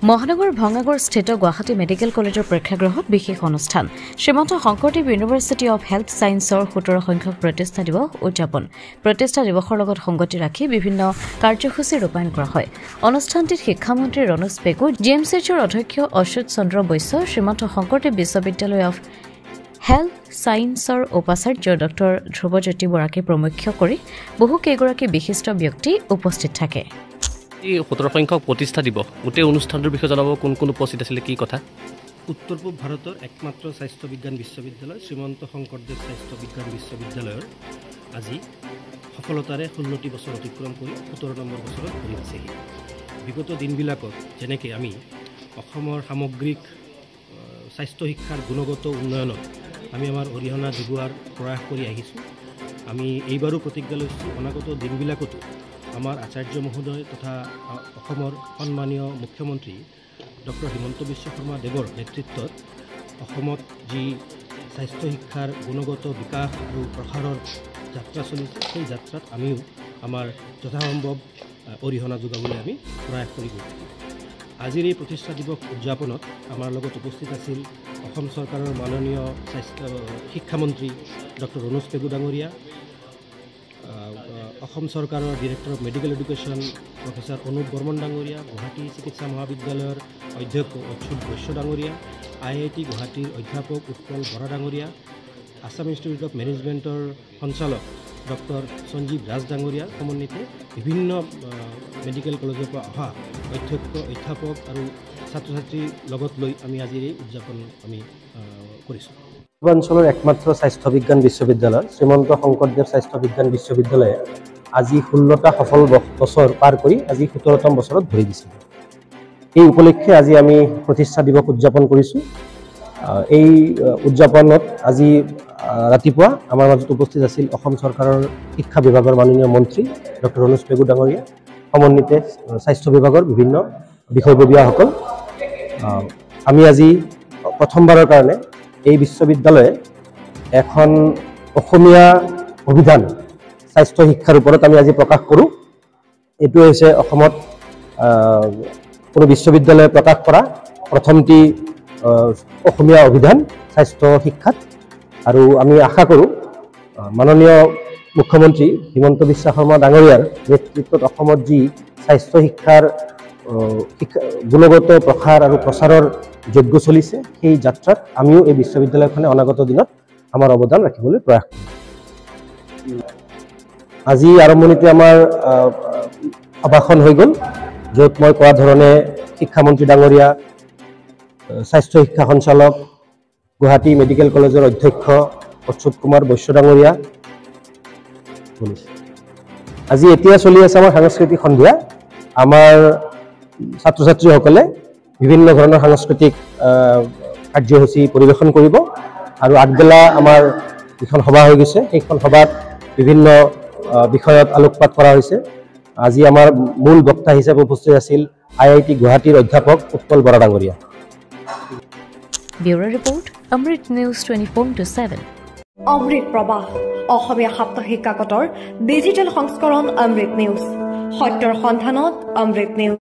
মহানগৰ ভঙাগড় স্থিত গুৱাহাটী মেডিকেল কলেজৰ প্ৰেক্ষাগৃহত বিশেষ অনুষ্ঠান Srimanta Sankardev university of health ছায়েন্সৰ 17 সংখ্যক প্ৰতিষ্ঠা দিৱস উদযাপন প্ৰতিষ্ঠা দিৱসৰ লগত সংগতি ৰাখি বিভিন্ন কাৰ্যসূচী ৰূপায়ণ কৰা হয় অনুষ্ঠানটিত শিক্ষামন্ত্ৰী ৰনোজ পেগু জিএমচিএইচৰ অধ্যক্ষ অচ্যুত চন্দ্ৰ বৈশ্য শ্ৰীমন্ত শংকৰদেৱ বিশ্ববিদ্যালয় অৱ হেল্থ ছায়েন্সৰ উপাচাৰ্য ডক্টৰ ধ্ৰুৱজ্যোতি বৰাকে প্ৰমুখ্য কৰি বহু কেইগৰাকী বিশিষ্ট ব্যক্তি উপস্থিত থাকে 17 সংখ্যক প্ৰতিষ্ঠা দিৱস গোটেই অনুষ্ঠানটোৰ বিষয়ে জনাব কোন কোন উপস্থিত আছিল কি কথা উত্তৰ পূব ভাৰতৰ একমাত্ৰ স্বাস্থ্য বিজ্ঞান বিশ্ববিদ্যালয় শ্ৰীমন্ত শংকৰদেৱ স্বাস্থ্য বিজ্ঞান বিশ্ববিদ্যালয়ৰ আজি সফলতাৰে 16টি বছৰ অতিক্ৰম কৰি 17 নম্বৰ বছৰত ভৰি আছেহি বিগত দিনবিলাকত যেনেকৈ আমি অসমৰ সামগ্ৰিক স্বাস্থ্য শিক্ষাৰ গুণগত উন্নয়নত আমি আমাৰ অৰিহণা যোগোৱাৰ প্ৰয়াস কৰি আহিছোঁ আমি এইবাৰো প্ৰতিজ্ঞা লৈছোঁ অনাগত দিনবিলাকতো আমাৰ আচাৰ্য মহোদয় তথা অসমৰ সন্মানীয় মুখ্যমন্ত্ৰী ডক্টৰ হিমন্ত বিশ্ব শৰ্মা দেৱৰ নেতৃত্বত অসমত যি স্বাস্থ্য শিক্ষাৰ গুণগত বিকাশ আৰু প্ৰসাৰৰ যাত্ৰা চলিছে সেই যাত্ৰাত আমিও আমাৰ যথাসম্ভৱ অৰিহণা যোগাবলৈ আমি প্ৰয়াস কৰি গৈ থাকিম আজিৰ এই প্ৰতিষ্ঠা দিৱস উদযাপনত আমাৰ লগত উপস্থিত আছিল অসম চৰকাৰৰ মাননীয় শিক্ষামন্ত্ৰী ডক্টৰ ৰনোজ পেগু ডাঙৰীয়া অসম চৰকাৰৰ director of medical education professor Anup Barman ডাঙৰীয়া গুৱাহাটী চিকিৎসা মহাবিদ্যালয়ৰ অধ্যক্ষ অচ্যুত বৈশ্য ডাঙৰীয়া IIT গুৱাহাটীৰ অধ্যাপক উৎপল বৰা ডাঙৰীয়া আছাম ইনষ্টিটিউট অফ মেনেজমেণ্টৰ সঞ্চালক ডক্টৰ সঞ্জীৱ ৰাজ ডাঙৰীয়াৰ সমন্বিতে বিভিন্ন মেডিকেল কলেজৰ পৰা অহা অধ্যক্ষ অধ্যাপক আৰু ছাত্ৰ ছাত্ৰীৰ লগত লৈ আমি আজিৰ এই উদযাপন আমি কৰিছোঁ পূৰ্বাঞ্চলৰ একমাত্ৰ স্বাস্থ্য বিজ্ঞান বিশ্ববিদ্যালয় শ্ৰীমন্ত শংকৰদেৱ স্বাস্থ্য বিজ্ঞান বিশ্ববিদ্যালয়ে আজি 16টা সফল বছৰ পাৰ কৰি আজি 17তম বছৰত ভৰি দিছে এই উপলক্ষে আজি আমি প্ৰতিষ্ঠা দিৱস উদযাপন কৰিছোঁ এই উদযাপনত আজি ৰাতিপুৱা আমাৰ মাজত উপস্থিত আছিল অসম চৰকাৰৰ শিক্ষা বিভাগৰ মাননীয় মন্ত্ৰী ডক্টৰ ৰনোজ পেগু ডাঙৰীয়া সমন্বিতে স্বাস্থ্য বিভাগৰ বিভিন্ন বিষয়ববীয়াসকল আমি আজি প্ৰথমবাৰৰ কাৰণে এই বিশ্ববিদ্যালয়ে এখন অসমীয়া অভিধান স্বাস্থ্য শিক্ষাৰ ওপৰত আমি আজি প্ৰকাশ কৰোঁ এইটো হৈছে অসমত কোনো বিশ্ববিদ্যালয়ে প্ৰকাশ কৰা প্ৰথমটি অসমীয়া অভিধান স্বাস্থ্য শিক্ষাত আৰু আমি আশা কৰোঁ মাননীয় মুখ্যমন্ত্ৰী হিমন্ত বিশ্ব শৰ্মা ডাঙৰীয়াৰ নেতৃত্বত অসমত যি স্বাস্থ্য শিক্ষাৰ গুণগত প্ৰসাৰ আৰু প্ৰচাৰৰ যজ্ঞ চলিছে সেই যাত্ৰাত আমিও এই বিশ্ববিদ্যালয়খনে অনাগত দিনত আমাৰ অৱদান ৰাখিবলৈ প্ৰয়াস কৰিম আজি আৰম্ভণিতে আমাৰ সভাখন হৈ গ'ল য'ত মই কোৱা ধৰণে শিক্ষামন্ত্ৰী ডাঙৰীয়া স্বাস্থ্য শিক্ষা সঞ্চালক গুৱাহাটী মেডিকেল কলেজৰ অধ্যক্ষ অচ্যুত কুমাৰ বৈশ্য ডাঙৰীয়া আজি এতিয়া চলি আছে আমাৰ সাংস্কৃতিক সন্ধিয়া আমাৰ ছাত্ৰ ছাত্ৰীসকলে বিভিন্ন ধৰণৰ সাংস্কৃতিক কাৰ্যসূচী পৰিৱেশন কৰিব আৰু আগবেলা আমাৰ যিখন সভা হৈ গৈছে সেইখন সভাত বিভিন্ন বিষয়ত আলোকপাত কৰা হৈছে আজি আমাৰ মূল বক্তা হিচাপে উপস্থিত আছিল IIT গুৱাহাটীৰ অধ্যাপক উৎপল বৰা ডাঙৰীয়া ব্যুৰো ৰিপৰ্ট অমৃত নিউজ 24/7 অমৃত প্ৰবাহ অসমীয়া সাপ্তাহিক কাকতৰ ডিজিটেল সংস্কৰণ অমৃত নিউজ সত্যৰ সন্ধানত অমৃত নিউজ